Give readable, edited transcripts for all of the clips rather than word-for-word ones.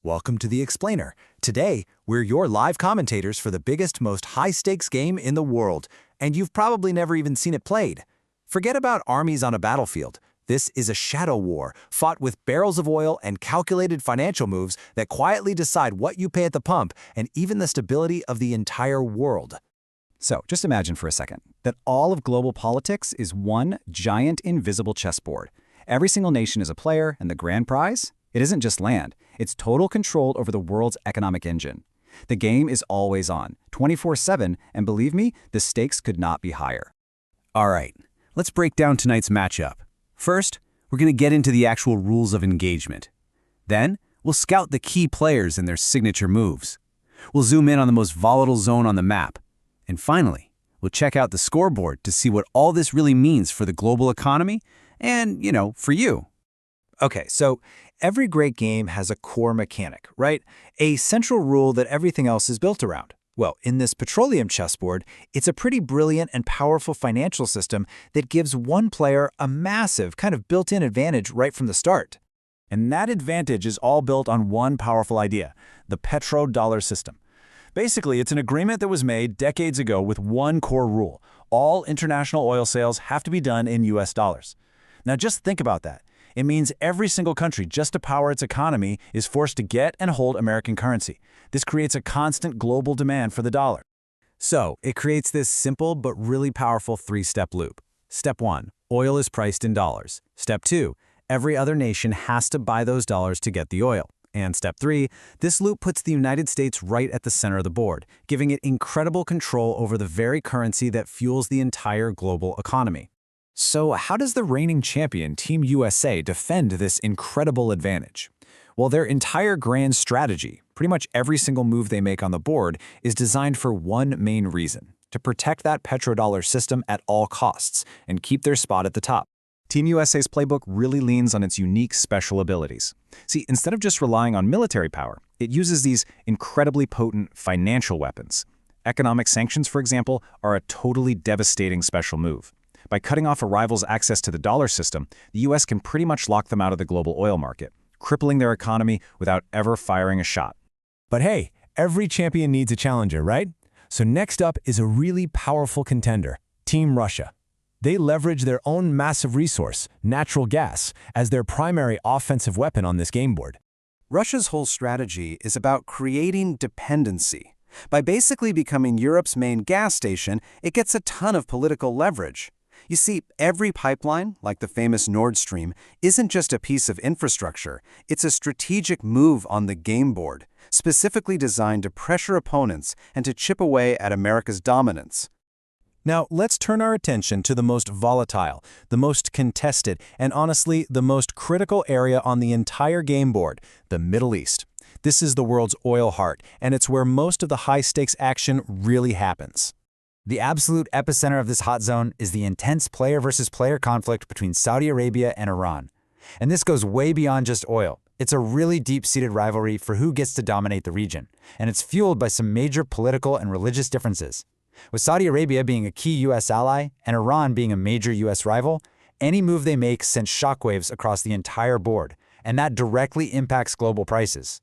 Welcome to The Explainer. Today, we're your live commentators for the biggest, most high-stakes game in the world, and you've probably never even seen it played. Forget about armies on a battlefield. This is a shadow war, fought with barrels of oil and calculated financial moves that quietly decide what you pay at the pump and even the stability of the entire world. So, just imagine for a second that all of global politics is one giant invisible chessboard. Every single nation is a player, and the grand prize? It isn't just land, it's total control over the world's economic engine. The game is always on, 24/7, and believe me, the stakes could not be higher. All right, let's break down tonight's matchup. First, we're going to get into the actual rules of engagement. Then, we'll scout the key players and their signature moves. We'll zoom in on the most volatile zone on the map. And finally, we'll check out the scoreboard to see what all this really means for the global economy and, for you. Okay, so every great game has a core mechanic, right? A central rule that everything else is built around. Well, in this petroleum chessboard, it's a pretty brilliant and powerful financial system that gives one player a massive kind of built-in advantage right from the start. And that advantage is all built on one powerful idea, the petrodollar system. Basically, it's an agreement that was made decades ago with one core rule. All international oil sales have to be done in US dollars. Now just think about that. It means every single country, just to power its economy, is forced to get and hold American currency. This creates a constant global demand for the dollar. So, it creates this simple but really powerful three-step loop. Step 1, oil is priced in dollars. Step 2, every other nation has to buy those dollars to get the oil. And Step 3, this loop puts the United States right at the center of the board, giving it incredible control over the very currency that fuels the entire global economy. So how does the reigning champion, Team USA, defend this incredible advantage? Well, their entire grand strategy, pretty much every single move they make on the board, is designed for one main reason: to protect that petrodollar system at all costs and keep their spot at the top. Team USA's playbook really leans on its unique special abilities. See, instead of just relying on military power, it uses these incredibly potent financial weapons. Economic sanctions, for example, are a totally devastating special move. By cutting off a rival's access to the dollar system, the US can pretty much lock them out of the global oil market, crippling their economy without ever firing a shot. But hey, every champion needs a challenger, right? So next up is a really powerful contender, Team Russia. They leverage their own massive resource, natural gas, as their primary offensive weapon on this game board. Russia's whole strategy is about creating dependency. By basically becoming Europe's main gas station, it gets a ton of political leverage. You see, every pipeline, like the famous Nord Stream, isn't just a piece of infrastructure. It's a strategic move on the game board, specifically designed to pressure opponents and to chip away at America's dominance. Now, let's turn our attention to the most volatile, the most contested, and honestly, the most critical area on the entire game board, the Middle East. This is the world's oil heart, and it's where most of the high-stakes action really happens. The absolute epicenter of this hot zone is the intense player-versus-player conflict between Saudi Arabia and Iran. And this goes way beyond just oil. It's a really deep-seated rivalry for who gets to dominate the region, and it's fueled by some major political and religious differences. With Saudi Arabia being a key U.S. ally and Iran being a major U.S. rival, any move they make sends shockwaves across the entire board, and that directly impacts global prices.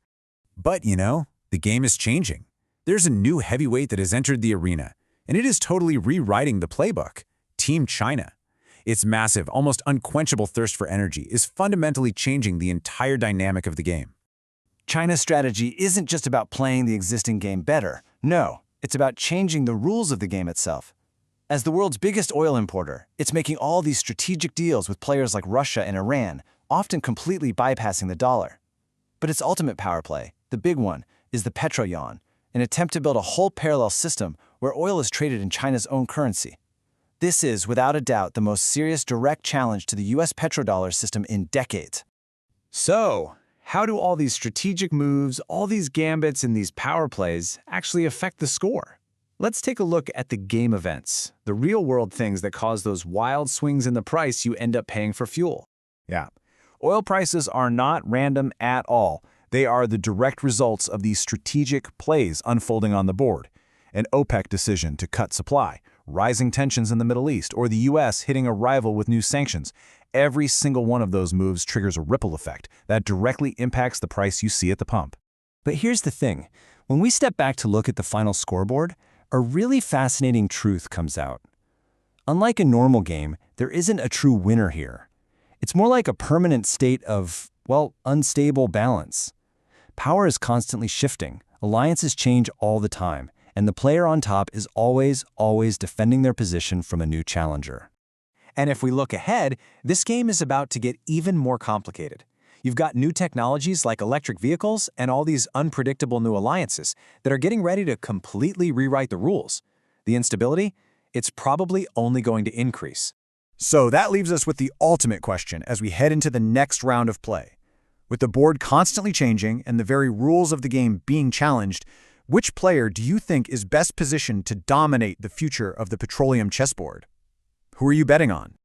But, the game is changing. There's a new heavyweight that has entered the arena, and it is totally rewriting the playbook: Team China. Its massive, almost unquenchable thirst for energy is fundamentally changing the entire dynamic of the game. China's strategy isn't just about playing the existing game better. No, it's about changing the rules of the game itself. As the world's biggest oil importer, it's making all these strategic deals with players like Russia and Iran, often completely bypassing the dollar. But its ultimate power play, the big one, is the petro-yuan, an attempt to build a whole parallel system where oil is traded in China's own currency. This is, without a doubt, the most serious direct challenge to the US petrodollar system in decades. So, how do all these strategic moves, all these gambits, and these power plays actually affect the score? Let's take a look at the game events, the real-world things that cause those wild swings in the price you end up paying for fuel. Yeah, oil prices are not random at all. They are the direct results of these strategic plays unfolding on the board. An OPEC decision to cut supply, rising tensions in the Middle East, or the US hitting a rival with new sanctions. Every single one of those moves triggers a ripple effect that directly impacts the price you see at the pump. But here's the thing. When we step back to look at the final scoreboard, a really fascinating truth comes out. Unlike a normal game, there isn't a true winner here. It's more like a permanent state of, well, unstable balance. Power is constantly shifting, alliances change all the time, and the player on top is always defending their position from a new challenger. And if we look ahead, this game is about to get even more complicated. You've got new technologies like electric vehicles and all these unpredictable new alliances that are getting ready to completely rewrite the rules. The instability? It's probably only going to increase. So that leaves us with the ultimate question as we head into the next round of play. With the board constantly changing and the very rules of the game being challenged, which player do you think is best positioned to dominate the future of the petroleum chessboard? Who are you betting on?